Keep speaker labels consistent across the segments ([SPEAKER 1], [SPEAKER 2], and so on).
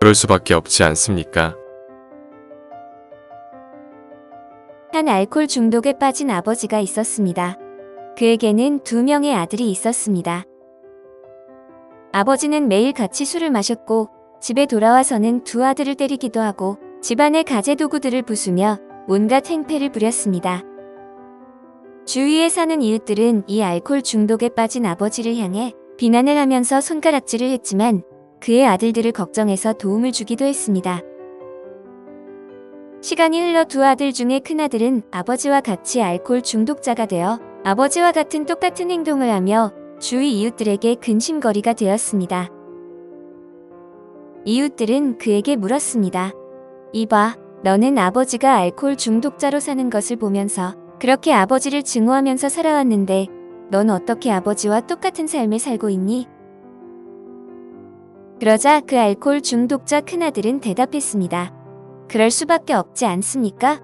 [SPEAKER 1] 그럴 수밖에 없지 않습니까?
[SPEAKER 2] 한 알코올 중독에 빠진 아버지가 있었습니다. 그에게는 2명의 아들이 있었습니다. 아버지는 매일 같이 술을 마셨고 집에 돌아와서는 2 아들을 때리기도 하고 집안의 가재도구들을 부수며 온갖 행패를 부렸습니다. 주위에 사는 이웃들은 이 알코올 중독에 빠진 아버지를 향해 비난을 하면서 손가락질을 했지만 그의 아들들을 걱정해서 도움을 주기도 했습니다. 시간이 흘러 2 아들 중에 큰아들은 아버지와 같이 알코올 중독자가 되어 아버지와 같은 똑같은 행동을 하며 주위 이웃들에게 근심거리가 되었습니다. 이웃들은 그에게 물었습니다. 이봐, 너는 아버지가 알코올 중독자로 사는 것을 보면서 그렇게 아버지를 증오하면서 살아왔는데 넌 어떻게 아버지와 똑같은 삶을 살고 있니? 그러자 그 알코올 중독자 큰아들은 대답했습니다. 그럴 수밖에 없지 않습니까?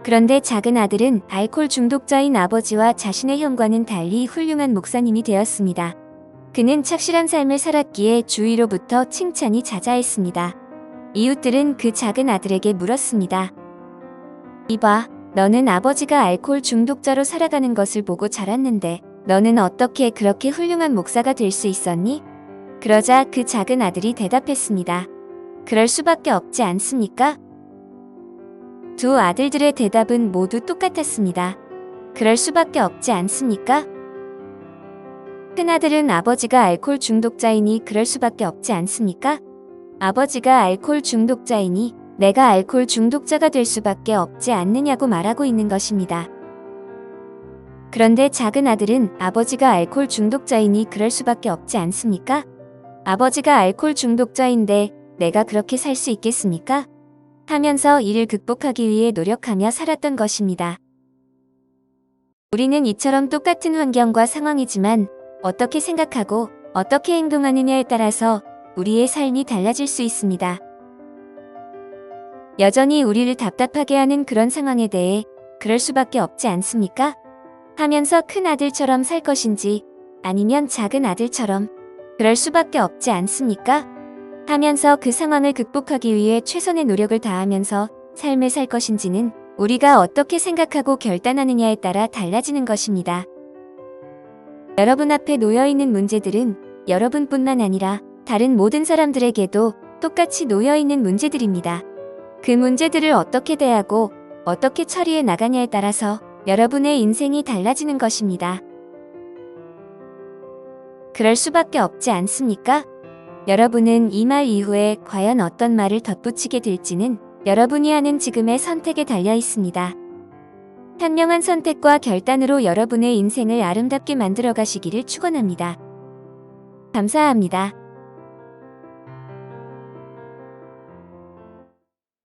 [SPEAKER 2] 그런데 작은 아들은 알코올 중독자인 아버지와 자신의 형과는 달리 훌륭한 목사님이 되었습니다. 그는 착실한 삶을 살았기에 주위로부터 칭찬이 자자했습니다. 이웃들은 그 작은 아들에게 물었습니다. 이봐, 너는 아버지가 알코올 중독자로 살아가는 것을 보고 자랐는데 너는 어떻게 그렇게 훌륭한 목사가 될 수 있었니? 그러자 그 작은 아들이 대답했습니다. 그럴 수밖에 없지 않습니까? 2 아들들의 대답은 모두 똑같았습니다. 그럴 수밖에 없지 않습니까? 큰아들은 아버지가 알코올 중독자이니 그럴 수밖에 없지 않습니까? 아버지가 알코올 중독자이니 내가 알코올 중독자가 될 수밖에 없지 않느냐고 말하고 있는 것입니다. 그런데 작은 아들은 아버지가 알코올 중독자이니 그럴 수밖에 없지 않습니까? 아버지가 알코올 중독자인데 내가 그렇게 살 수 있겠습니까? 하면서 이를 극복하기 위해 노력하며 살았던 것입니다. 우리는 이처럼 똑같은 환경과 상황이지만 어떻게 생각하고 어떻게 행동하느냐에 따라서 우리의 삶이 달라질 수 있습니다. 여전히 우리를 답답하게 하는 그런 상황에 대해 그럴 수밖에 없지 않습니까? 하면서 큰 아들처럼 살 것인지 아니면 작은 아들처럼 그럴 수밖에 없지 않습니까? 하면서 그 상황을 극복하기 위해 최선의 노력을 다하면서 삶을 살 것인지는 우리가 어떻게 생각하고 결단하느냐에 따라 달라지는 것입니다. 여러분 앞에 놓여있는 문제들은 여러분뿐만 아니라 다른 모든 사람들에게도 똑같이 놓여있는 문제들입니다. 그 문제들을 어떻게 대하고 어떻게 처리해 나가냐에 따라서 여러분의 인생이 달라지는 것입니다. 그럴 수밖에 없지 않습니까? 여러분은 이 말 이후에 과연 어떤 말을 덧붙이게 될지는 여러분이 하는 지금의 선택에 달려 있습니다. 현명한 선택과 결단으로 여러분의 인생을 아름답게 만들어 가시기를 축원합니다. 감사합니다.